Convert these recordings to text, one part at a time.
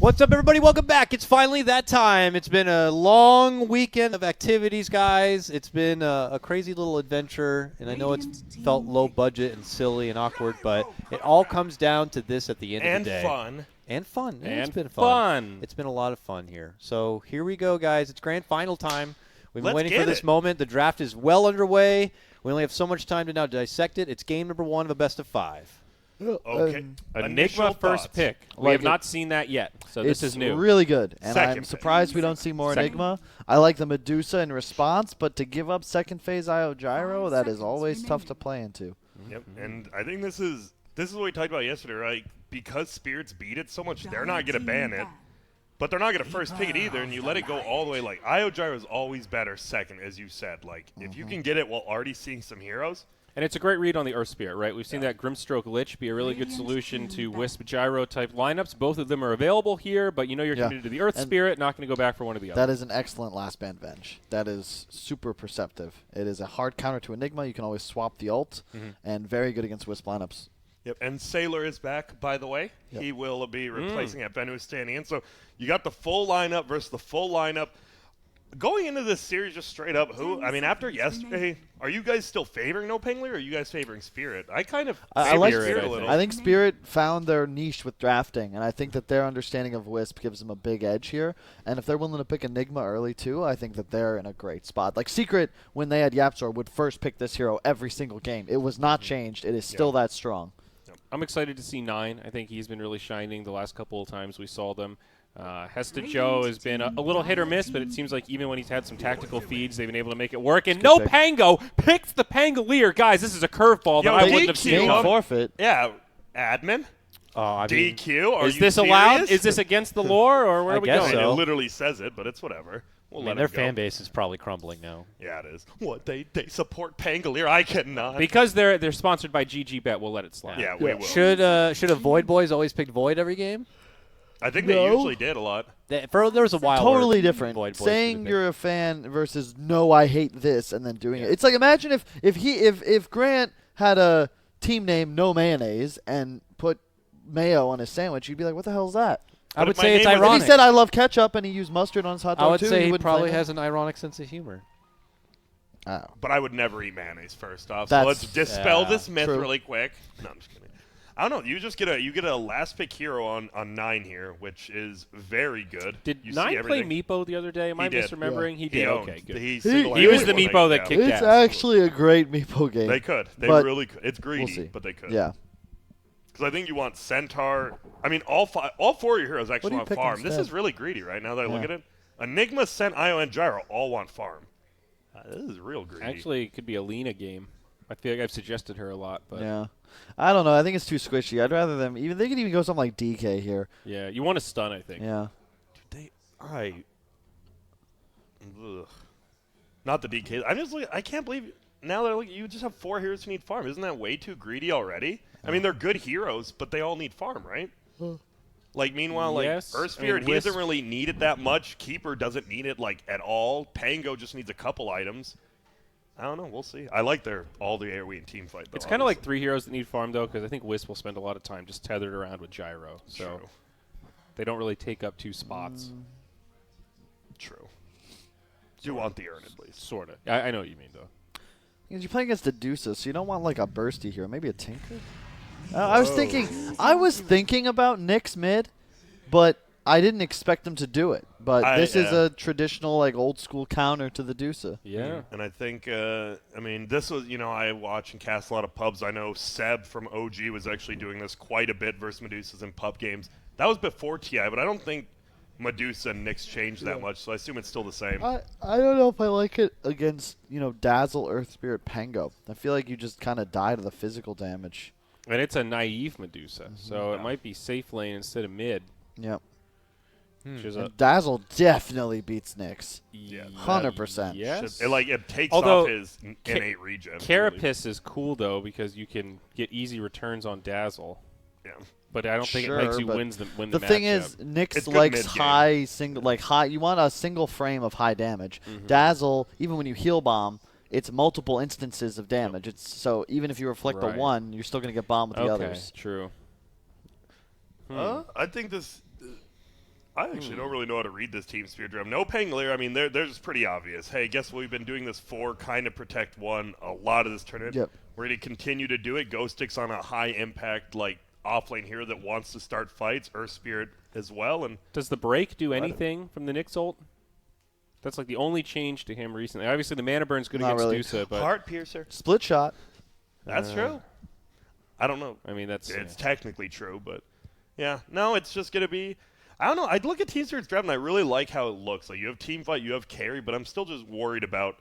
What's up, everybody? Welcome back. It's finally that time. It's been a long weekend of activities, guys. It's been a crazy little adventure, and I know it's felt low budget and silly and awkward, but it all comes down to this at the end of the day. And fun. Yeah, it's been fun. It's been a lot of fun here. So here we go, guys. It's grand final time. We've been waiting for this moment. The draft is well underway. We only have so much time to now dissect it. It's game number 1 of a best of 5. Okay. Enigma first pick. We have not seen that yet, so this is new. It's really good, and I'm surprised we don't see more Enigma. I like the Medusa in response, but to give up second phase IO Gyro, that is always tough to play into. Yep, and I think this is what we talked about yesterday, right? Because Spirits beat it so much, they're not going to ban it, but they're not going to first pick it either, and you let it go all the way. Like, IO Gyro is always better second, as you said. Like, if you can get it while already seeing some heroes. And it's a great read on the Earth Spirit, right? We've seen that Grimstroke Lich be a really good solution to Wisp Gyro type lineups. Both of them are available here, but you know you're committed to the Earth Spirit, not going to go back for one of the other. That is an excellent last band Venge. That is super perceptive. It is a hard counter to Enigma. You can always swap the ult, and very good against Wisp lineups. Yep, and Sailor is back, by the way. Yep. He will be replacing Advenu who's standing in. So you got the full lineup versus the full lineup. Going into this series just straight up, after yesterday, are you guys still favoring NoPangolier, or are you guys favoring Spirit? I kind of like Spirit a little. I think Spirit found their niche with drafting, and I think that their understanding of Wisp gives them a big edge here. And if they're willing to pick Enigma early, too, I think that they're in a great spot. Like Secret, when they had Yapzor, would first pick this hero every single game. It was not changed. It is still that strong. I'm excited to see 9. I think he's been really shining the last couple of times we saw them. Hesta Joe has been a little hit or miss, but it seems like even when he's had some tactical feeds, they've been able to make it work. And NoPango picks the Pangolier. Guys, this is a curveball that I wouldn't have seen. Forfeit. Yeah, admin. DQ. Are is this allowed? Is this against the lore, or where are we going? So. It literally says it, but it's whatever. Their fan base is probably crumbling now. Yeah, it is. What, they support Pangolier? I cannot. Because they're sponsored by GG Bet, we'll let it slide. Yeah, we will. Should a Void Boys always pick Void every game? I think they usually did a lot. There was a while. Totally different. Saying you're a fan versus no, I hate this, and then doing it. It's like, imagine if Grant had a team name No Mayonnaise and put mayo on his sandwich, you'd be like, what the hell is that? I would say it's ironic. If he said I love ketchup and he used mustard on his hot dog I would too, say he probably has an ironic sense of humor. Oh. But I would never eat mayonnaise first off. So let's dispel this myth really quick. No, I'm just kidding. I don't know. You just get a last pick hero on 9 here, which is very good. Did 9 play Meepo the other day? Am I misremembering? Yeah. He did. Okay, good. He was the Meepo that kicked ass. It's actually a great Meepo game. They could. They really could. It's greedy, but they could. Yeah. Because I think you want Centaur. I mean, all 4 of your heroes actually want farm. Instead? This is really greedy right now that I look at it. Enigma, Cent, Io, and Gyro all want farm. This is real greedy. Actually, it could be a Lena game. I feel like I've suggested her a lot, but yeah, I don't know. I think it's too squishy. I'd rather them they could even go something like DK here. Yeah, you want to stun, I think. Yeah. Not the DK. I can't believe now that you just have 4 heroes who need farm. Isn't that way too greedy already? I mean, they're good heroes, but they all need farm, right? Like, meanwhile, Earth Spirit, he doesn't really need it that much. Keeper doesn't need it, at all. Pango just needs a couple items. I don't know. We'll see. I like all the AoE and team fight, though. It's kind of like 3 heroes that need farm, though, because I think Wisp will spend a lot of time just tethered around with Gyro. So they don't really take up 2 spots. True. You want the earn, at least. Sort of. I know what you mean, though. Because you're playing against Dedusa, so you don't want, a bursty hero. Maybe a Tinker? I was thinking about Nyx mid, but I didn't expect them to do it. But this is a traditional, old-school counter to the Dusa. Yeah. And I think, this was, I watch and cast a lot of pubs. I know Seb from OG was actually doing this quite a bit versus Medusas in pub games. That was before TI, but I don't think Medusa and Nyx changed that much, so I assume it's still the same. I don't know if I like it against, Dazzle, Earth Spirit, Pango. I feel like you just kind of die to the physical damage. And it's a naive Medusa, so it might be safe lane instead of mid. Yep. Dazzle definitely beats Nyx. Yeah. 100%. Yes. It takes off his innate regen. Carapace is cool, though, because you can get easy returns on Dazzle. Yeah. But I don't think it makes you win the matchup. The thing is, Nyx likes high you want a single frame of high damage. Dazzle, even when you heal bomb, it's multiple instances of damage. So even if you reflect the 1, you're still going to get bombed with the others. True. I think this I actually don't really know how to read this Team Spirit draft. NoPangolier, I mean, they're just pretty obvious. Hey, guess what? We've been doing this for kind of protect one a lot of this tournament. Yep. We're going to continue to do it. Ghost Stick's on a high impact, like, offlane hero that wants to start fights. Earth Spirit as well. And does the break do anything from the Nyx ult? That's like the only change to him recently. Obviously, the mana burn's good Not against really. Dusa, but Heart Piercer. Split shot. That's true. I don't know. I mean, that's It's technically true, but yeah. No, it's just going to be. I don't know. I'd look at Team Spirit's draft, and I really like how it looks. Like, you have team fight, you have carry, but I'm still just worried about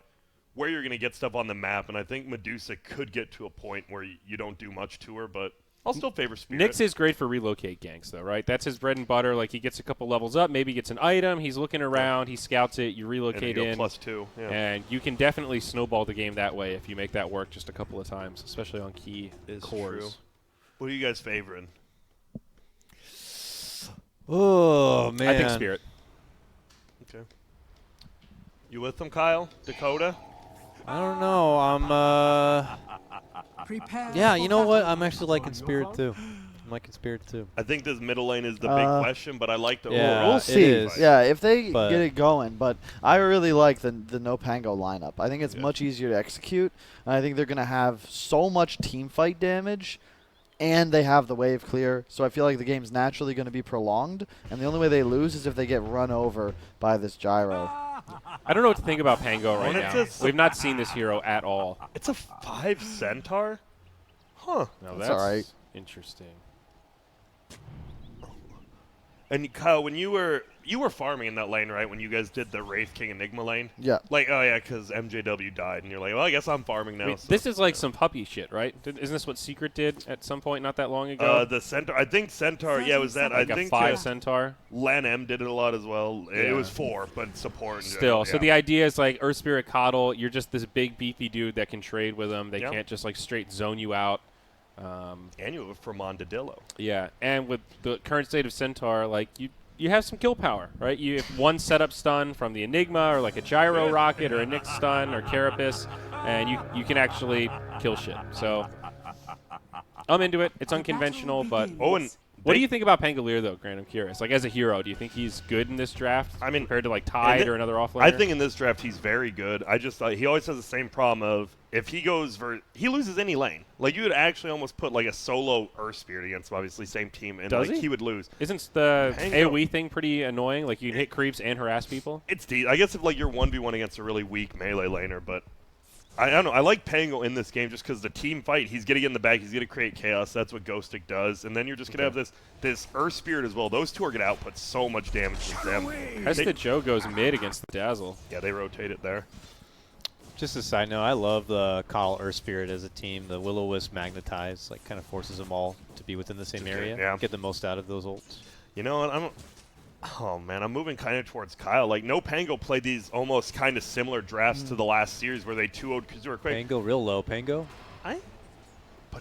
where you're going to get stuff on the map, and I think Medusa could get to a point where you don't do much to her, but I'll still favor Spirit. Nyx is great for relocate ganks, though, right? That's his bread and butter. Like, he gets a couple levels up, maybe gets an item, he's looking around, he scouts it, you relocate and you in. go +2. Yeah. And you can definitely snowball the game that way if you make that work just a couple of times, especially on key cores. True. What are you guys favoring? Oh, man. I think Spirit. Okay. You with them, Kyle? Dakota? I don't know. Yeah, you know what? I'm actually liking Spirit, too. I'm liking Spirit, too. I think this middle lane is the big question, but I like the Yeah, overall. We'll it see. is. Yeah, if they But- get it going. But I really like the NoPango lineup. I think it's much easier to execute. And I think they're going to have so much team fight damage, and they have the wave clear. So I feel like the game's naturally going to be prolonged. And the only way they lose is if they get run over by this gyro. I don't know what to think about Pango right When now. it's a- We've not seen this hero at all. It's a 5 centaur? Huh. No, That's all right. Interesting. And Kyle, when you were farming in that lane, right? When you guys did the Wraith King Enigma lane? Yeah. Like, oh yeah, because MJW died, and you're like, well, I guess I'm farming now. Wait, so. this is like some puppy shit, right? Isn't this what Secret did at some point not that long ago? The centaur. I think centaur. Yeah, was that? like I a think 5 centaur. Lan M did it a lot as well. It Yeah. was 4, but support. in Still, general, so yeah. the idea is like Earth Spirit Coddle. You're just this big beefy dude that can trade with them. They Yep. can't just like straight zone you out. And you have Fermandadillo. Yeah, and with the current state of Centaur, like you have some kill power, right? You have one setup stun from the Enigma or like a Gyro Rocket or a Nyx stun or Carapace, and you can actually kill shit. So I'm into it. It's unconventional, but Oh, and what do you think about Pangolier though, Grant? I'm curious. Like as a hero, do you think he's good in this draft? I mean, compared to like Tide or another offlaner? I think in this draft he's very good. I just thought he always has the same problem of if he goes he loses any lane. Like you would actually almost put like a solo Earth Spirit against him, obviously same team, and Does like he? he would lose. Isn't the Pango- AoE thing pretty annoying? Like you can hit creeps and harass people. It's I guess if like you're 1v1 against a really weak melee laner, but I don't know. I like Pango in this game just because the team fight, he's going to get in the back, he's going to create chaos. That's what Ghost Stick does. And then you're just going to have this Earth Spirit as well. Those two are going to output so much damage with them. Hesta Joe goes mid against the Dazzle. Yeah, they rotate it there. Just a side note, I love the Coddle Earth Spirit as a team. The Will-O-Wisp Magnetize like kind of forces them all to be within the same area. Yeah. Get the most out of those ults. You know what? Oh, man, I'm moving kind of towards Kyle. Like, NoPango played these almost kind of similar drafts to the last series where they 2-0'd because they were quick. Pango real low. Pango.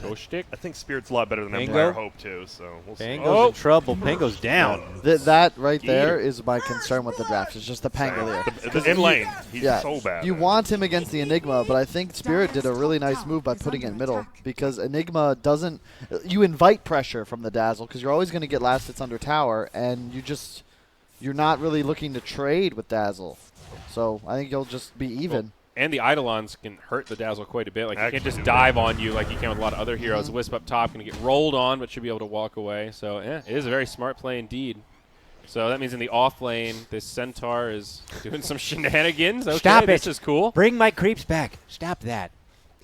Ghost Stick. I think Spirit's a lot better than Pango? Empire Hope, too, so we'll see. Pango's in trouble. Pango's down. That right there is my concern with the draft. It's just the Pangolier. The in lane, he's so bad. You want him against the Enigma, but I think Spirit did a really nice move by putting it in middle because Enigma doesn't. You invite pressure from the Dazzle because you're always going to get last hits under tower, and you're not really looking to trade with Dazzle. So I think you'll just be even. And the Eidolons can hurt the Dazzle quite a bit. Like, he can't just Actually, dive on you like you can with a lot of other heroes. Wisp up top, going to get rolled on, but should be able to walk away. So, yeah, it is a very smart play indeed. So that means in the off lane, this Centaur is doing some shenanigans. Okay, Stop this it. is cool. Bring my creeps back. Stop that.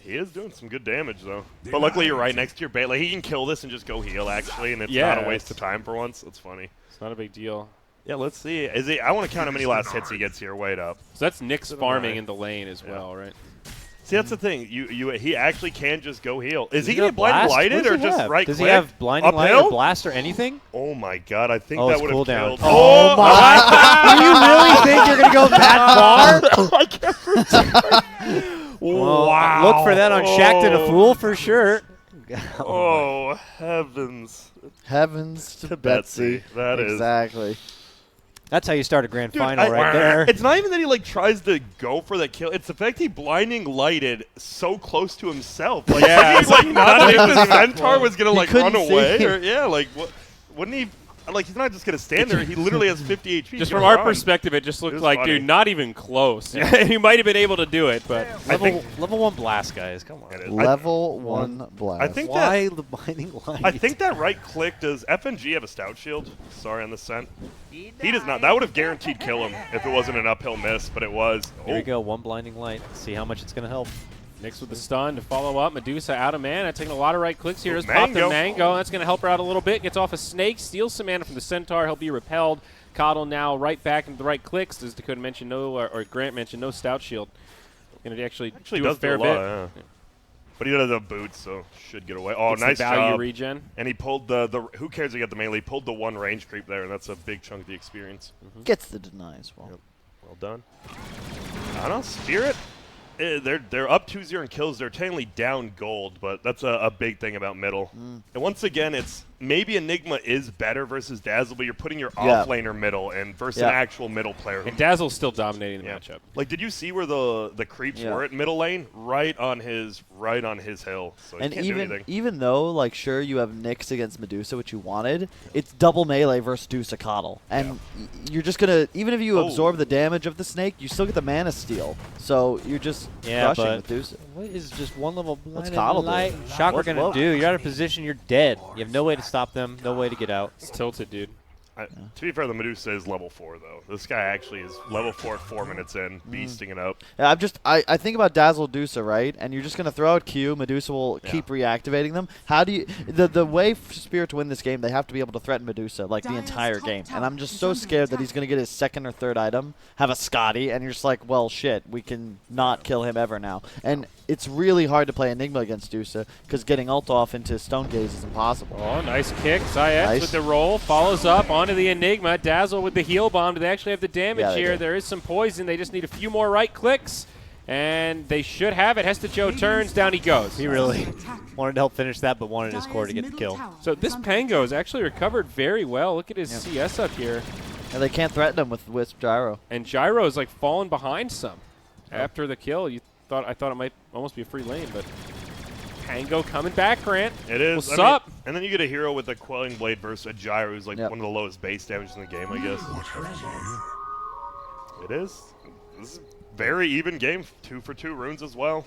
He is doing some good damage, though. But luckily, you're right next to your bait. Like, he can kill this and just go heal, actually, and it's Yeah, not a waste of time for once. It's funny. It's not a big deal. Yeah, let's see. I want to count how many last hits he gets here. Wait up. So that's Nyx farming right. in the lane as well, right? See, that's the thing. He actually can just go heal. Is he Does going to get blinded blast? lighted What or does he just have? right Does click? he have blinding light Uphill? or blast or anything? Oh my god, I think Oh, that it's would have cooldown. killed. Oh my! Do you really think you're gonna go that far? I can't Well, Wow. Look for that on Shacked a Fool for sure. Oh, heavens. Heavens to Betsy. That is. exactly. That's how you start a grand Dude, final right there. It's not even that he like tries to go for that kill. It's the fact he blinding lighted so close to himself. Like, Yeah, he's like not think the centaur was gonna He like couldn't run see away. him. Or, yeah, like what? Wouldn't he? like he's not just gonna stand there. He literally has 50 HP. Just from our perspective, it just looked like, funny. dude, not even close. He might have been able to do it, but Level 1 blast, guys. Come on. Level 1 blast. I think Why the blinding light? I think that right click, does FNG have a stout shield? Sorry on the scent. He does not. That would have guaranteed kill him if it wasn't an uphill miss, but it was. Here we go, 1 blinding light. Let's see how much it's going to help. Nyx with the stun to follow up. Medusa out of mana, taking a lot of right clicks here. Oh, Just pop the Mango. Mango. That's going to help her out a little bit. Gets off a Snake, steals some mana from the Centaur. He'll be repelled. Coddle now right back into the right clicks. As Dakota mentioned, or Grant mentioned, no stout shield. Going to actually do does a fair do a lot, bit. yeah. But he does have boots, so should get away. Oh, Gets nice the value job. regen. And he pulled the who cares? He got the melee. He pulled the 1 range creep there, and that's a big chunk of the experience. Gets the deny as well. Yep. Well done. I don't know, Spirit. They're up 2-0 in kills. They're technically down gold, but that's a big thing about middle. And once again, it's maybe Enigma is better versus Dazzle, but you're putting your offlaner middle and versus an actual middle player. And Dazzle's still dominating the matchup. Like, did you see where the creeps were at middle lane? Right on his hill. So he And can't do anything. even though, like, sure, you have Nyx against Medusa, which you wanted, it's double melee versus Dusa Coddle. And you're just going to, even if you absorb the damage of the snake, you still get the mana steal. So you're just crushing with Dusa. What is just 1 level blinding Coddle light? do? Shocker going to do? You're out of position. You're dead. You have no way to stop them. No way to get out. It's tilted, dude. To be fair, the Medusa is level 4, though. This guy actually is level 4 at 4 minutes in, beasting it up. Yeah, I think about Dazzle Dusa, right? And you're just going to throw out Q. Medusa will keep reactivating them. How do you the way for Spirit to win this game, they have to be able to threaten Medusa like the entire game. And I'm just so scared that he's going to get his 2nd or 3rd item, have a Scotty, and you're just like, well, shit, we can not kill him ever now. And it's really hard to play Enigma against Dusa because getting ult off into Stone Gaze is impossible. Oh, nice kick. Zayet with the roll. Follows up onto the Enigma. Dazzle with the heal bomb. Do they actually have the damage here? There is some poison. They just need a few more right clicks. And they should have it. Hesta Joe turns. Down he goes. He really wanted to help finish that, but wanted his core to get the kill. So this Pango has actually recovered very well. Look at his CS up here. And they can't threaten him with Wisp Gyro. And Gyro is like falling behind some after the kill. I thought it might almost be a free lane, but Pango coming back, Grant. It is. What's up? And then you get a hero with a Quelling Blade versus a Gyro, who's like one of the lowest base damage in the game, I guess. It is. This is a very even game. 2 for 2 runes as well.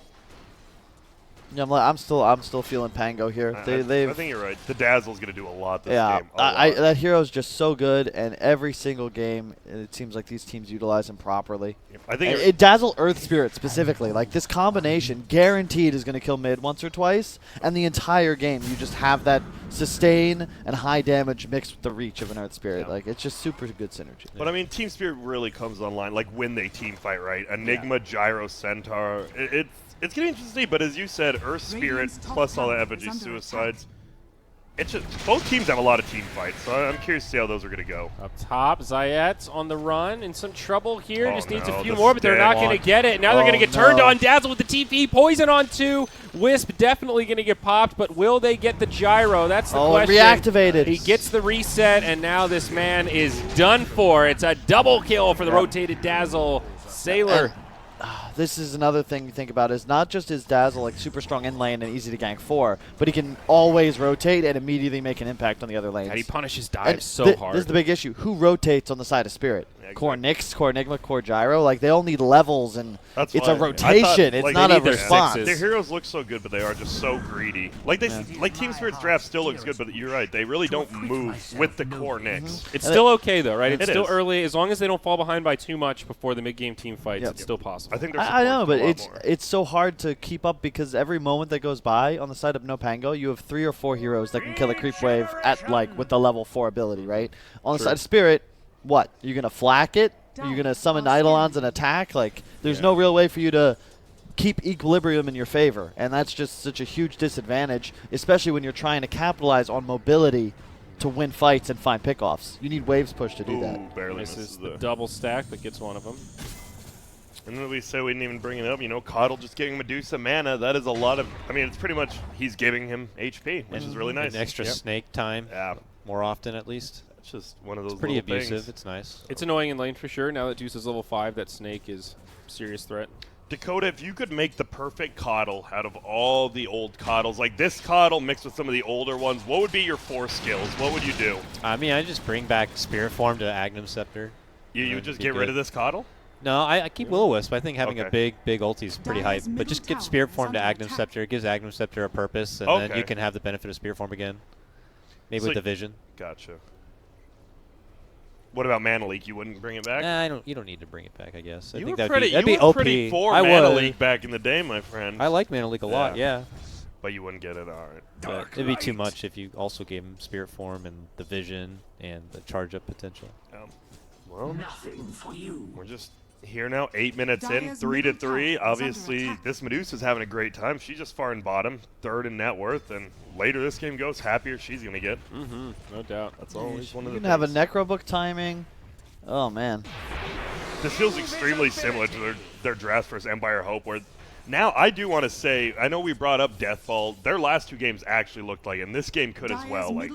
Yeah, I'm still feeling Pango here. I think you're right. The Dazzle's going to do a lot this game. That hero's just so good, and every single game, it seems like these teams utilize him properly. I think Dazzle Earth Spirit specifically, like this combination, guaranteed is going to kill mid once or twice, and the entire game you just have that sustain and high damage mixed with the reach of an Earth Spirit. Like it's just super good synergy. But I mean, Team Spirit really comes online like when they team fight, right? Enigma, Gyro, Centaur. It's getting interesting, but as you said, Earth Spirit plus all the FNG suicides. It's just, both teams have a lot of team fights, so I'm curious to see how those are going to go. Up top, Zayet's on the run, in some trouble here. Oh, just needs no, a few more, but they're not going to get it. Now they're going to get turned on. Dazzle with the TP, poison on 2. Wisp definitely going to get popped, but will they get the Gyro? That's the question. Reactivated. He gets the reset, and now this man is done for. It's a double kill for the rotated Dazzle. Sailor. This is another thing to think about is not just is Dazzle like super strong in lane and easy to gank for, but he can always rotate and immediately make an impact on the other lanes. And he punishes dives so hard. This is the big issue. Who rotates on the side of Spirit? Yeah, Core Nyx, Core Enigma, Core Gyro. Like they all need levels, and That's it's why a rotation. It's like, not they a need their response. sixes. Their heroes look so good, but they are just so greedy. Like like Team Spirit's draft still looks good, but you're right. They really don't move with the core Nyx. It's still okay, though, right? It's It still is. early. As long as they don't fall behind by too much before the mid-game team fights, it's still possible. I think I know, but it's so hard to keep up because every moment that goes by on the side of NoPango, you have 3 or 4 heroes that can kill a creep wave at like with the level 4 ability, right? On the side of Spirit, what? You're gonna flack it? You're gonna summon Eidolons and attack? Like there's no real way for you to keep equilibrium in your favor, and that's just such a huge disadvantage, especially when you're trying to capitalize on mobility to win fights and find pickoffs. You need waves push to do that. Barely Misses the double stack, but gets one of them. And then we say we didn't even bring it up. You know, Coddle just giving Medusa mana. That is a lot of. I mean, it's pretty much he's giving him HP, which is really nice. An extra snake time. Yeah, more often at least. It's just one of those. It's pretty abusive. Things. It's nice. It's annoying in lane for sure. Now that Deuce is level 5, that snake is a serious threat. Dakota, if you could make the perfect coddle out of all the old coddles, like this coddle mixed with some of the older ones, what would be your 4 skills? What would you do? I mean, I just bring back Spirit Form to Agnum Scepter. You would just get rid of this coddle? No, I keep Will-O-Wisp. I think having a Okay. big ulti is pretty hype. But just give Spirit Form to Agnum Scepter. It gives Agnum Scepter a purpose, and then you can have the benefit of Spirit Form again. Maybe with the Vision. Gotcha. What about Mana Leak? You wouldn't bring it back? Nah, you don't need to bring it back, I guess. I You think were that'd be OP. pretty for I Mana would. Leak back in the day, my friend. I like Mana Leak a lot, yeah. But you wouldn't get it, all right. But it'd be too much if you also gave him Spirit Form and the Vision and the charge up potential. Well, we're just here now, 8 minutes in, 3-3. Obviously, this Medusa's having a great time. She's just far in bottom, 3rd in net worth, and later this game goes, happier she's going to get. No doubt. That's always one of the You can have a things. Necrobook timing. Oh, man. This feels extremely similar to their draft versus Empire Hope, where now I do want to say, I know we brought up Deathfall. Their last 2 games actually looked like, and this game could as well. Like,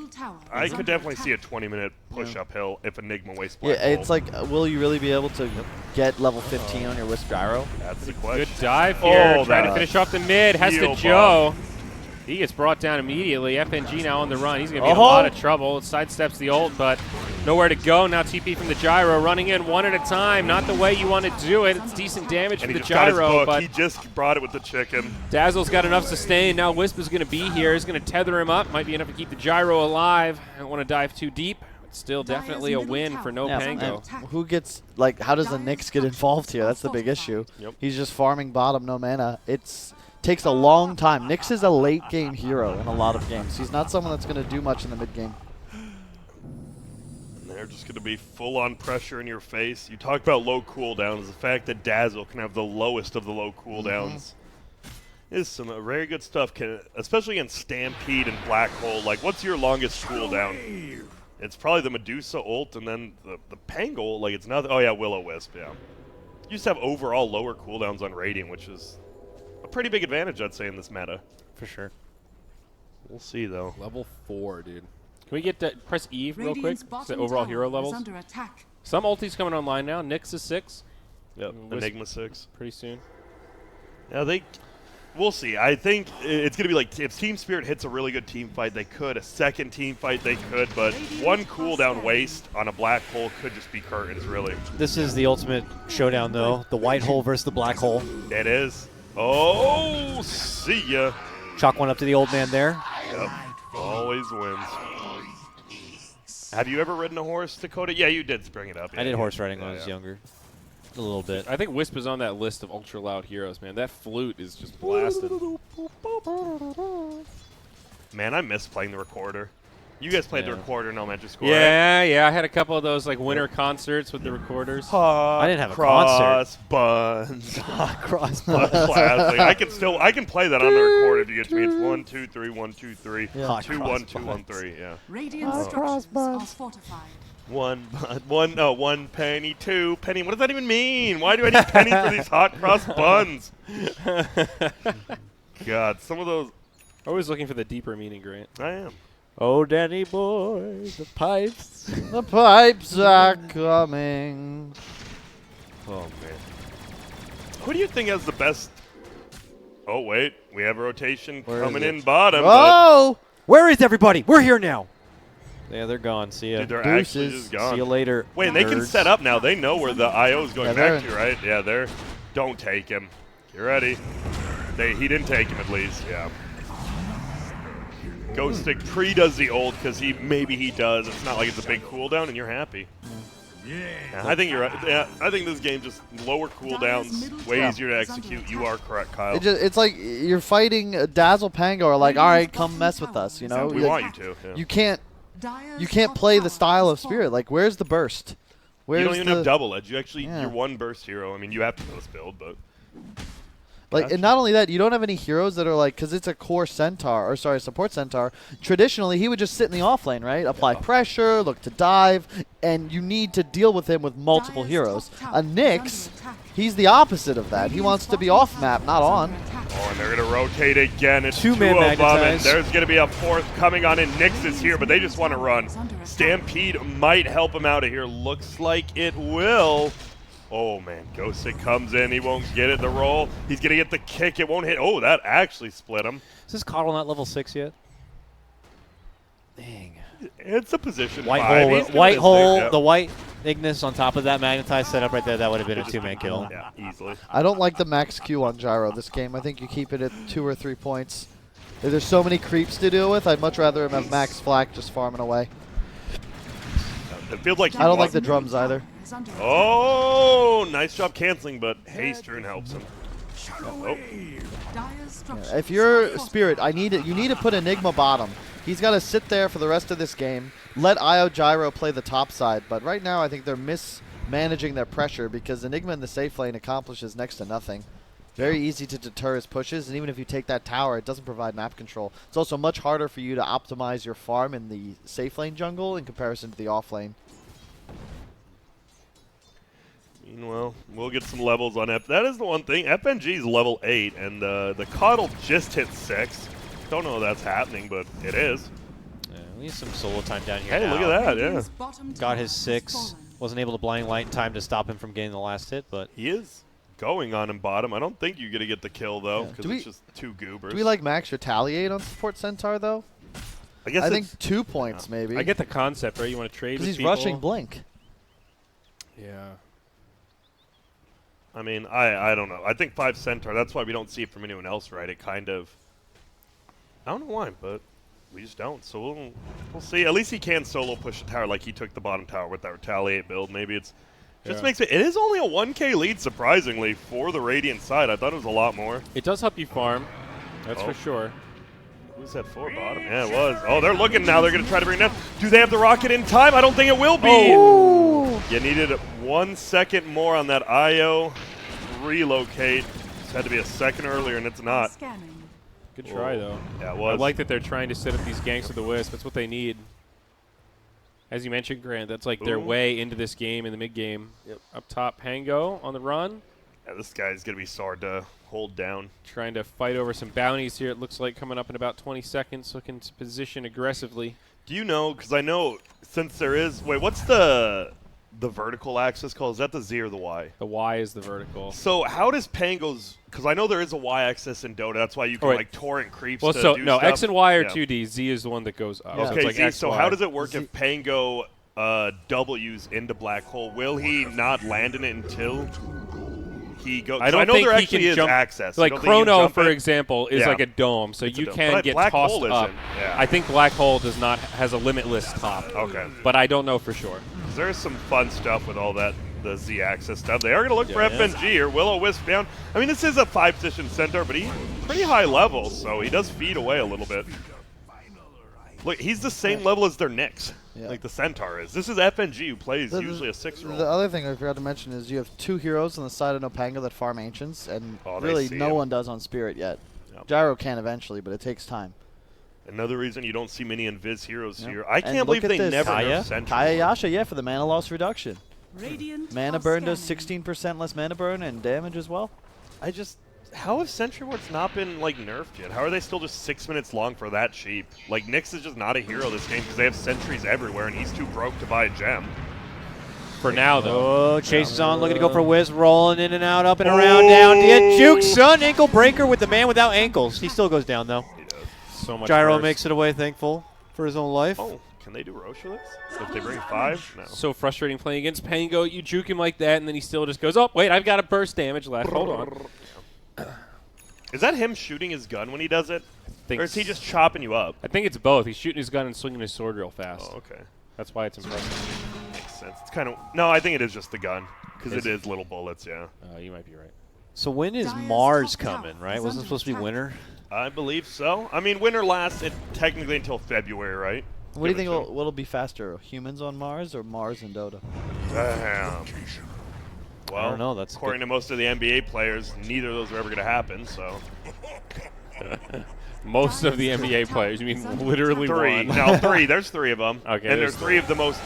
I could definitely see a 20-minute push uphill if Enigma wastes Yeah, Black Hole. it's like, will you really be able to get level 15 on your Wisp Gyro? That's the question. Good dive here. Oh, Trying to that finish off the mid. Has heel to Joe. He gets brought down immediately. FNG now on the run. He's going to be in a lot of trouble. It sidesteps the ult, but nowhere to go. Now TP from the Gyro, running in one at a time. Not the way you want to do it. It's decent damage And from he the just got his Gyro, book. but He just brought it with the chicken. Dazzle's got enough sustain. Now Wisp is going to be here. He's going to tether him up. Might be enough to keep the Gyro alive. I don't want to dive too deep. It's still definitely a win for NoPango. and who gets, like, how does the Nyx get involved here? That's the big issue. Yep. He's just farming bottom, no mana. Takes a long time. Nyx is a late game hero in a lot of games. He's not someone that's going to do much in the mid game. And they're just going to be full on pressure in your face. You talk about low cooldowns. The fact that Dazzle can have the lowest of the low cooldowns is some very good stuff, especially in Stampede and Black Hole. Like, what's your longest cooldown? It's probably the Medusa ult, and then the Pangol. Like, it's nothing. Oh, yeah, Will-O-Wisp, yeah. You just have overall lower cooldowns on Radiant, which is a pretty big advantage, I'd say, in this meta. For sure. We'll see, though. Level 4, dude. Can we get press E real quick? The overall hero levels. Some ultis coming online now. Nyx is 6. Yep, Enigma 6. Pretty soon. Yeah, we'll see. I think it's going to be like, if Team Spirit hits a really good team fight, they could. A second team fight, they could. But one cooldown waste on a Black Hole could just be curtains, really. This is the ultimate showdown, though. The white hole versus the black hole. It is. Oh, see ya. Chalk one up to the old man there. Yep, always wins. Have you ever ridden a horse, Dakota? Yeah, you did bring it up. I did horse riding when I was younger. A little bit. I think Wisp is on that list of ultra loud heroes, man. That flute is just blasted. Man, I miss playing the recorder. You guys played the recorder in elementary school, Yeah, yeah. I had a couple of those like winter concerts with the recorders. right? I didn't have a cross buns. Cross Classic. I can play that on the recorder if you get to me. It's 1, 2, 3, 1, 2, 3, Yeah. 2, 1, 2, 1, 3. Yeah. Radiant structures are fortified. One penny, 2 penny. What does that even mean? Why do I need penny for these hot cross buns? God, some of those. Always looking for the deeper meaning, Grant. I am. Oh, Danny boy, the pipes. The pipes are coming. Oh, man. Who do you think has the best? Oh, wait. We have a rotation coming in bottom. Oh! Where is everybody? We're here now. Yeah, they're gone. See ya. Dude, they're actually Deuces. just gone. See you later. Wait, and they can nerds. set up now. They know where the IO is going Yeah, back to, right? Yeah, they're. Don't take him. You ready? He didn't take him at least. Yeah. Ghostic pre-does the ult because maybe he does. It's not like it's a big cooldown, and you're happy. Yeah, I think you're right. Yeah, I think this game just lower cooldowns, way easier to execute. You are correct, Kyle. It's like you're fighting Dazzle Pango or like, all right, come mess with us, you know? we Like, want you to. Yeah. you can't play the style of Spirit. Like, where's the burst? Where's You don't even the, have double edge. You actually, Yeah. you're one burst hero. I mean, you have to know this build, but Like, Gotcha. and not only that, you don't have any heroes that are like, because it's a core centaur, or sorry, support centaur. Traditionally, he would just sit in the off lane, right? Apply pressure, look to dive, and you need to deal with him with multiple heroes. A Nyx, he's the opposite of that. He wants to be off map, not on. oh, and they're gonna rotate again. It's Two-man two of them, and magnetize. there's gonna be a fourth coming on in. Nyx is here, but they just want to run. Stampede might help him out of here. Looks like it will. Oh, man. Ghostic comes in. He won't get it. The roll. He's going to get the kick. It won't hit. Oh, that actually split him. Is this Coddle not level 6 yet? Dang. It's a position White 5. hole. He's doing White his hole. thing, yeah. The white Ignis on top of that magnetized setup right there. That would have been a 2-man kill. Yeah, easily. I don't like the max Q on Gyro this game. I think you keep it at 2 or 3 points. There's so many creeps to deal with. I'd much rather him have max flak just farming away. It feels like I don't like the drums either. Oh, nice job canceling, but haste turn helps him. Oh. Yeah, if you're Spirit, you need to put Enigma bottom. He's got to sit there for the rest of this game. Let Io Gyro play the top side. But right now, I think they're mismanaging their pressure because Enigma in the safe lane accomplishes next to nothing. Very easy to deter his pushes, and even if you take that tower, it doesn't provide map control. It's also much harder for you to optimize your farm in the safe lane jungle in comparison to the off lane. Meanwhile, we'll get some levels on F. That is the one thing. FNG is level 8, and the Coddle just hit 6. Don't know if that's happening, but it is. Yeah, we need some solo time down here. Hey, now. look at that, yeah. Got his 6. Wasn't able to blind light in time to stop him from getting the last hit, but He is going on in bottom. I don't think you're going to get the kill, though, Yeah. because Do it's we- just 2 goobers. Do we like max retaliate on support Centaur though? I guess I it's- think 2 points maybe. I get the concept, right? You want to trade because with he's people. rushing Blink. Yeah. I mean, I don't know. I think 5 Centaur, that's why we don't see it from anyone else, right? It kind of... I don't know why, but we just don't. So we'll see. At least he can solo push the tower like he took the bottom tower with that retaliate build. Maybe it's... Just makes it... It is only a 1k lead, surprisingly, for the Radiant side. I thought it was a lot more. It does help you farm. That's for sure. Who's that for bottom? Yeah, it was. Oh, they're looking now. They're going to try to bring it down. Do they have the rocket in time? I don't think it will be. Oh. You needed 1 second more on that IO relocate. This had to be a second earlier, and it's not. Good try, though. Yeah, it I was. like that they're trying to set up these ganks with the Wisp. That's what they need. As you mentioned, Grant, that's like their way into this game in the mid game. Yep. Up top, Pango on the run. Yeah, this guy's going to be hard to hold down. Trying to fight over some bounties here. It looks like coming up in about 20 seconds. Looking to position aggressively. Do you know, because I know since there is, wait, what's the vertical axis called? Is that the Z or the Y? The Y is the vertical. So how does Pango's, because I know there is a Y axis in Dota, that's why you can like torrent creeps well, to so do no, stuff. X and Y are Yeah. 2D. Z is the one that goes up. Yeah. So Okay, it's like Z, X, so Y. how does it work if Pango W's into Black Hole? Will he not land in it until he goes? I don't know think there he actually can is jump. access. Like You don't think he can Chrono, jump for it? example, is Yeah. like a dome, so It's a you dome. can But get Black tossed Hole up. isn't. Yeah. I think Black Hole has a limitless top. Okay. But I don't know for sure. There's some fun stuff with all that, the Z-axis stuff. They are going to look for FNG or Will-O-Wisp down. I mean, this is a 5-position center, but he's pretty high level, so he does feed away a little bit. Look, he's the same level as their Nyx, like the Centaur is. This is FNG, who plays usually a 6-year-old. The other thing I forgot to mention is you have 2 heroes on the side of NoPango that farm Ancients, and really no one does on Spirit yet. Yep. Gyro can eventually, but it takes time. Another reason you don't see many Invis heroes here. I can't believe look at they this. never Kaya? nerf Sentry. Kaya Yasha, yeah, for the mana loss reduction. Radiant Mana burn does 16% less mana burn and damage as well. How have Sentry Wards not been like nerfed yet? How are they still just 6 minutes long for that cheap? Like Nyx is just not a hero this game because they have sentries everywhere and he's too broke to buy a gem. For now, though. oh, Chase is on, looking to go for Wiz, rolling in and out, up and around, down to get juked, son. Ankle breaker with the man without ankles. He still goes down though. He does. So much Gyro worse. makes it away, thankful for his own life. Oh, can they do Roche with this? If they bring 5? No. So frustrating playing against Pango. You juke him like that, and then he still just goes, oh, wait, I've got a burst damage left. Hold on. Is that him shooting his gun when he does it? Or is he just chopping you up? I think it's both. He's shooting his gun and swinging his sword real fast. Oh, okay. That's why it's impressive. Makes sense. It's kind of... No, I think it is just the gun. Because Is it is little bullets, yeah. You might be right. So when is Dyer's Mars top tower coming, right? is Wasn't it under supposed to be attack. winter? I believe so. I mean, winter lasts technically until February, right? What do you Give it think to will be faster, humans on Mars or Mars in Dota? Damn. Well, I don't know. That's according to most of the NBA players, neither of those are ever going to happen. So Most of the NBA players. You mean literally 3. one? No, 3. There's 3 of them. Okay, and there's 3 of the most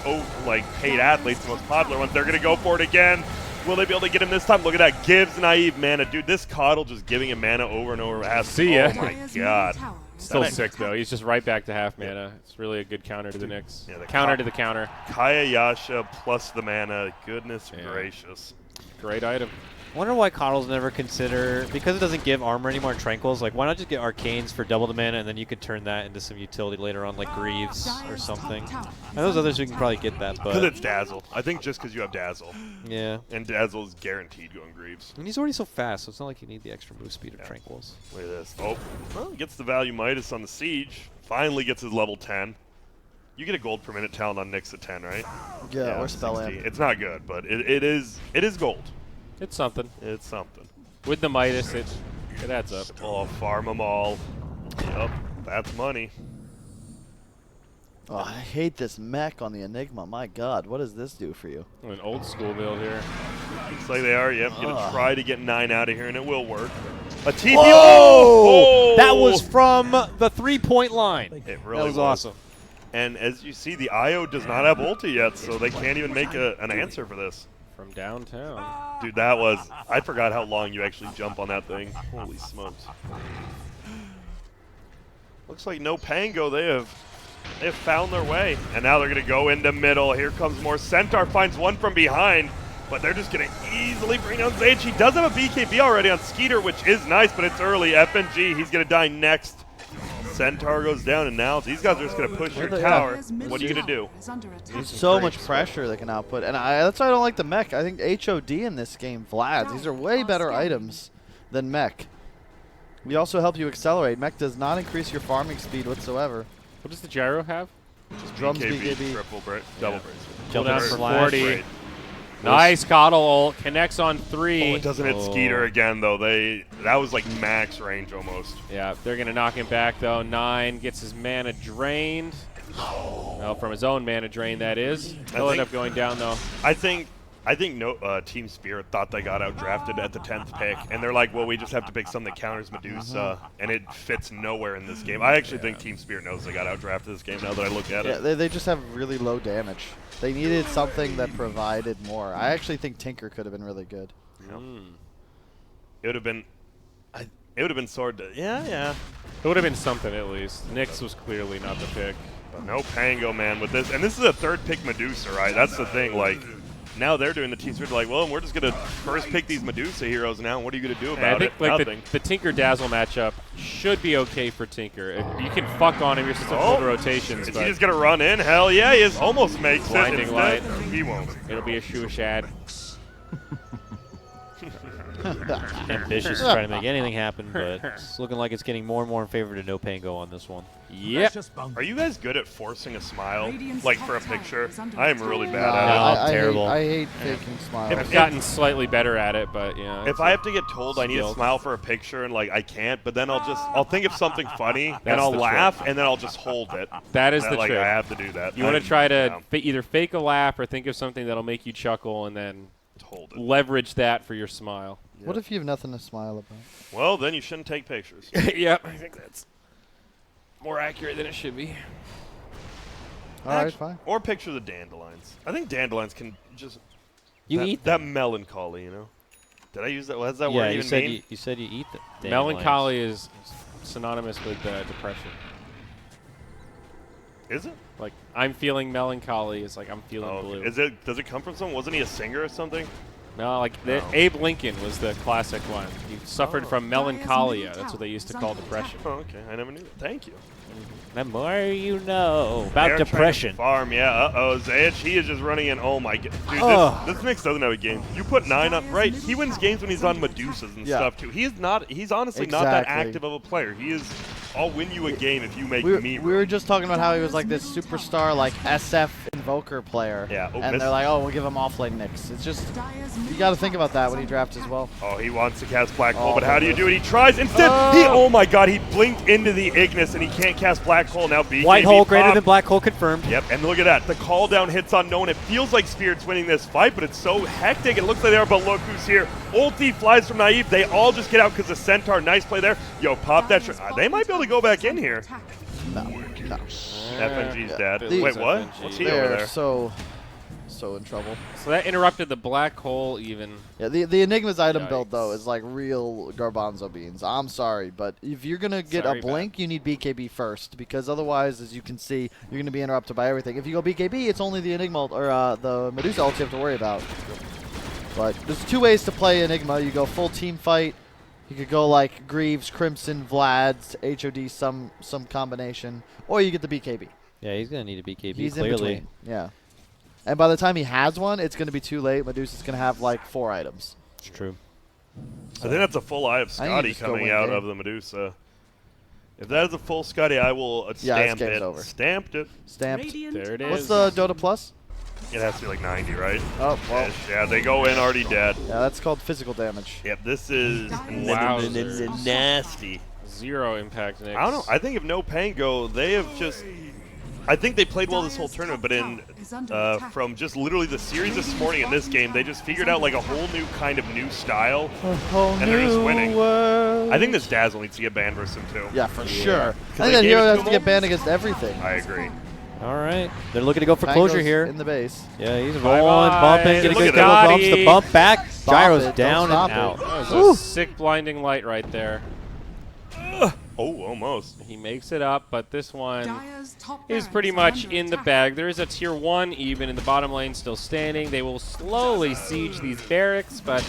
paid athletes, the most popular ones. They're going to go for it again. Will they be able to get him this time? Look at that. Gives naive mana. Dude, this Coddle just giving him mana over and over. See ya. Oh, my God. Still That- sick, though. He's just right back to half mana. It's really a good counter to the Knicks. Yeah, the counter to the counter. Kaya Yasha plus the mana. Goodness Yeah. gracious. Great item. I wonder why Coddles never consider, because it doesn't give armor anymore in Tranquils, like why not just get Arcanes for double the mana and then you could turn that into some utility later on, like Greaves or something. And those others we can probably get that, Because but it's Dazzle. I think just because you have Dazzle. yeah. And Dazzle is guaranteed going Greaves. And he's already so fast, so it's not like you need the extra move speed of Tranquils. Look at this. Oh, well, he gets the value Midas on the Siege. Finally gets his level 10. You get a gold per minute talent on Nyx at 10, right? Yeah, or Spell 60. Amp. It's not good, but it is gold. It's something. It's something. With the Midas, it adds up. Oh, farm them all. Yup, that's money. Oh, I hate this mech on the Enigma. My God, what does this do for you? An old school build here. Looks like they are. Yep, gonna try to get 9 out of here, and it will work. A TP. Oh! That was from the 3-point line. It really that was awesome. And as you see, the IO does not have ulti yet, so they can't even make an answer for this. From downtown. Dude, that was... I forgot how long you actually jump on that thing. Holy smokes. Looks like NoPango, they have found their way. And now they're going to go into middle. Here comes more. Centaur finds one from behind, but they're just going to easily bring down Zage. He does have a BKB already on Skeeter, which is nice, but it's early. FNG, he's going to die next. Centaur goes down, and now these guys are just going to push your tower. What are you going to do? There's so much pressure they can output, and that's why I don't like the mech. I think HOD in this game, Vlad, these are way better items than mech. We also help you accelerate. Mech does not increase your farming speed whatsoever. What does the gyro have? Just drums BKB. Triple double brace. Jump down for for flash. 40. Nice Coddle ult. Connects on 3. Oh, it doesn't hit Skeeter again, though. That was like max range almost. Yeah, they're going to knock him back, though. 9 gets his mana drained. Well, from his own mana drain, that is. He'll end up going down, though. I think Team Spirit thought they got outdrafted at the 10th pick, and they're like, well, we just have to pick something that counters Medusa, and it fits nowhere in this game. I actually think Team Spirit knows they got outdrafted this game now that I look at it. Yeah, they just have really low damage. They needed something that provided more. I actually think Tinker could have been really good. Yeah. It would have been... It would have been sword... Yeah. It would have been something, at least. Nyx was clearly not the pick. But NoPango, man, with this. And this is a 3rd pick Medusa, right? That's the thing, like... Now they're doing the Team Spirit like, well, we're just going to first pick these Medusa heroes now. What are you going to do about it? Nothing. I think the Tinker Dazzle matchup should be okay for Tinker. You can fuck on him. You're supposed to hold rotations. Is he just going to run in? Hell yeah, he is. Almost makes Blinding it. light. He won't. It'll be a Shuashad. Ambitious trying to make anything happen, but it's looking like it's getting more and more in favor to NoPango on this one. Yep. Are you guys good at forcing a smile, like for a picture? I am really bad No, at it. I'm terrible. I hate faking smiles. I've gotten slightly better at it, but yeah. If I have to get told I need a Skilled. smile for a picture and like I can't, but then I'll think of something funny and That's I'll the laugh and then I'll just hold it. That is the like trick. I have to do that. You want to try to either fake a laugh or think of something that'll make you chuckle and then hold it. leverage that for your smile. What if you have nothing to smile about? Well, then you shouldn't take pictures. Yep, I think that's more accurate than it should be. All right, fine. Or picture the dandelions. I think dandelions can just Eat that melancholy, you know. Did I use that? What does that yeah, word you even said mean? you said you eat the Melancholy is synonymous with depression. Is it? Like, I'm feeling melancholy. It's like I'm feeling Oh, blue. is it? Does it come from someone? Wasn't he a singer or something? No, like Abe Lincoln was the classic one. He suffered from melancholia. That's what they used to call depression. Oh, okay. I never knew that. Thank you. The more you know about They're trying to depression. Farm, yeah. Uh-oh. Zayach, he is just running in. Oh, my God. Dude, this Nyx doesn't have a game. You put 9 on, right? He wins games when he's on Medusas and stuff, too. He's honestly not that active of a player. He is, I'll win you a game if you make me We were just talking about how he was like this superstar, like SF Invoker player. Yeah. Oh, and they're like, oh, we'll give him offlane Nyx. It's just, you got to think about that when he drafts as well. Oh, he wants to cast Black Hole, but how do you do it? He tries. Instead, oh my God, he blinked into the Ignis, and he can't cast Black Hole. Now BKB White hole greater pop. than black hole confirmed. Yep, and look at that. The call down hits unknown. It feels like Spirit's winning this fight, but it's so hectic. It looks like they are, but look who's here. Ulti flies from Naive. They all just get out because of Centaur. Nice play there. Yo, pop that. They might be able to go back in here. No. FNG's dead. These Wait, what? FNG. What's he over They're there? so in trouble. So that interrupted the black hole even. Yeah, the Enigma's item build, Yikes. though, is like real garbanzo beans. I'm sorry, but if you're going to get Sorry, a blink, you need BKB first, because otherwise, as you can see, you're going to be interrupted by everything. If you go BKB, it's only the Enigma or the Medusa ult you have to worry about. But there's 2 ways to play Enigma. You go full team fight. You could go like Greaves, Crimson, Vlad's, HOD, some combination. Or you get the BKB. Yeah, he's going to need a BKB, He's clearly. in between. Yeah. And by the time he has one, it's going to be too late. Medusa's going to have like 4 items. It's true. I think that's a full eye of I think you Scotty just go coming win out game. of the Medusa. If that is a full Scotty, I will stamp game's it. over. Stamped it. Stamped. There it What's is. the Dota Plus? It has to be like 90, right? Oh, well. Yeah, they go in already dead. Yeah, that's called physical damage. Yep, this is Wowzers. nasty. 0 impact Nyx. I don't know. I think if no Pango, they have just. I think they played well this whole tournament, but in from just literally the series this morning and this game, they just figured out like a whole new kind of new style, and they're just winning. I think this Dazzle needs to get banned versus him too. Yeah, for sure. I they think that gave hero it has to to him. get banned against everything. I agree. All right. They're looking to go for Pango's closure here. in the base. Yeah, he's Bye-bye. rolling, bumping, getting Look good at couple that. bumps. The bump back. Stop Gyro's it. Don't down stop and it. out. That was a sick blinding light right there. Oh, almost. He makes it up, but this one Dire's top is barracks pretty are much under in the attack. bag. There is a tier 1 even in the bottom lane still standing. They will slowly siege these barracks, but,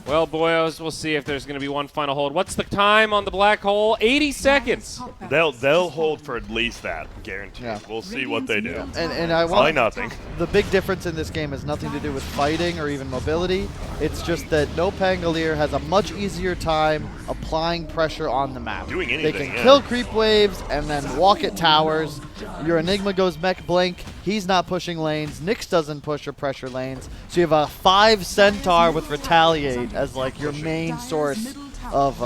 well, boyos, we'll see if there's going to be one final hold. What's the time on the black hole? 80 seconds. Top barracks They'll is hold falling. for at least that, guaranteed. Yeah. We'll see what they do. And I Probably want nothing. the big difference in this game has nothing to do with fighting or even mobility. It's just that NoPangolier has a much easier time applying pressure on the map. Doing They anything, can yeah. kill creep waves and then walk at towers. Your Enigma goes mech blink. He's not pushing lanes. Nyx doesn't push or pressure lanes. So you have a 5 Centaur with Retaliate as like your main source of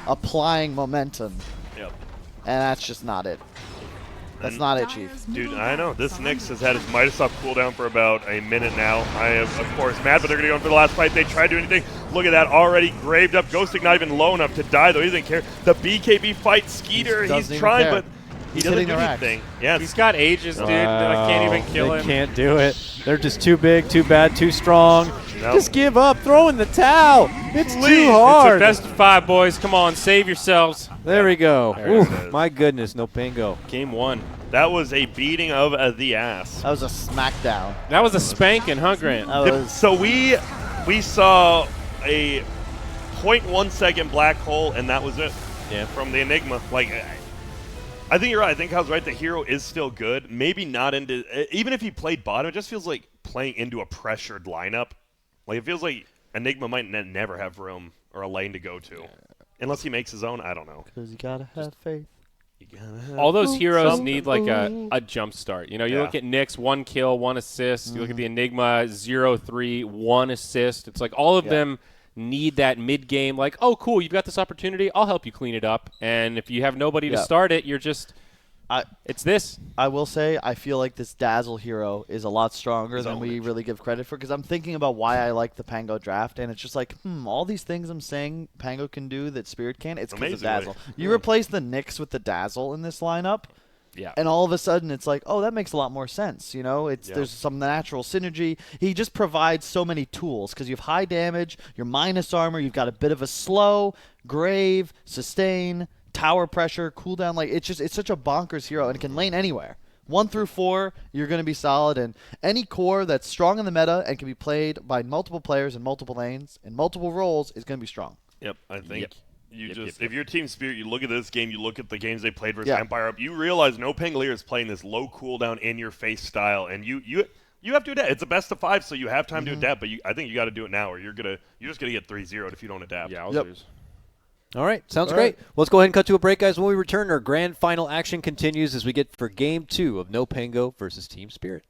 applying momentum. Yep. And that's just not it. That's And- not it, Chief. Dude, I know. This Nyx has had his Midas up cooldown for about a minute now. I am, of course, mad, but they're going to go in for the last fight. They try to do anything. Look at that, already graved up. Ghostic not even low enough to die, though. He doesn't care. The BKB fight Skeeter. Doesn't He's even trying, care. but he He's doesn't hitting do the racks. anything. Yeah, He's got ages, dude. I can't even kill They him. can't do it. They're just too big, too bad, too strong. Nope. Just give up. Throw in the towel. It's Please. too It's hard. a best of 5, boys. Come on, save yourselves. There we go. There it Oof, is. my goodness, no Pango. Game 1. that was a beating of the ass. That was a smackdown. That was a spanking, huh, Grant? That was So we saw a 0.1 second black hole, and that was it. Yeah. From the Enigma. Like, I think you're right. I think Hal's right. The hero is still good. Maybe not into. Even if he played bottom, it just feels like playing into a pressured lineup. Like, it feels like Enigma might never have room or a lane to go to. Unless he makes his own. I don't know. because you gotta have faith. You gotta have All those heroes something. need like a jump start. You know, you Yeah. look at Nyx, 1 kill, 1 assist. You look at the Enigma, 0-3, 1 assist. It's like all of them need that mid game. Like, oh, cool, you've got this opportunity. I'll help you clean it up. And if you have nobody to Yeah. start it, you're just. It's this. I will say I feel like this Dazzle hero is a lot stronger than we Zonage. really give credit for, because I'm thinking about why I like the Pango draft, and it's just like, all these things I'm saying Pango can do that Spirit can, it's because of Amazingly. Dazzle. You replace the Nyx with the Dazzle in this lineup, Yeah. and all of a sudden it's like, oh, that makes a lot more sense. You know, Yeah. there's some natural synergy. He just provides so many tools because you have high damage, you're minus armor, you've got a bit of a slow, grave, sustain, tower pressure, cooldown. Like, it's such a bonkers hero, and it can lane anywhere. 1 through 4, you're going to be solid, and any core that's strong in the meta and can be played by multiple players in multiple lanes in multiple roles is going to be strong. Yep, I think Yep. you Yep, just yep, if you're Team Spirit, you look at this game, you look at the games they played versus Yeah. Empire Up, you realize NoPangolier is playing this low cooldown in your face style, and you have to adapt. It's a best of 5, so you have time to adapt, but I think you got to do it now, or you're just gonna get 3-0'd if you don't adapt. Yeah, Yep. Ozers. All right, sounds All great. right. Let's go ahead and cut to a break, guys. When we return, our grand final action continues as we get for Game 2 of No Pango versus Team Spirit.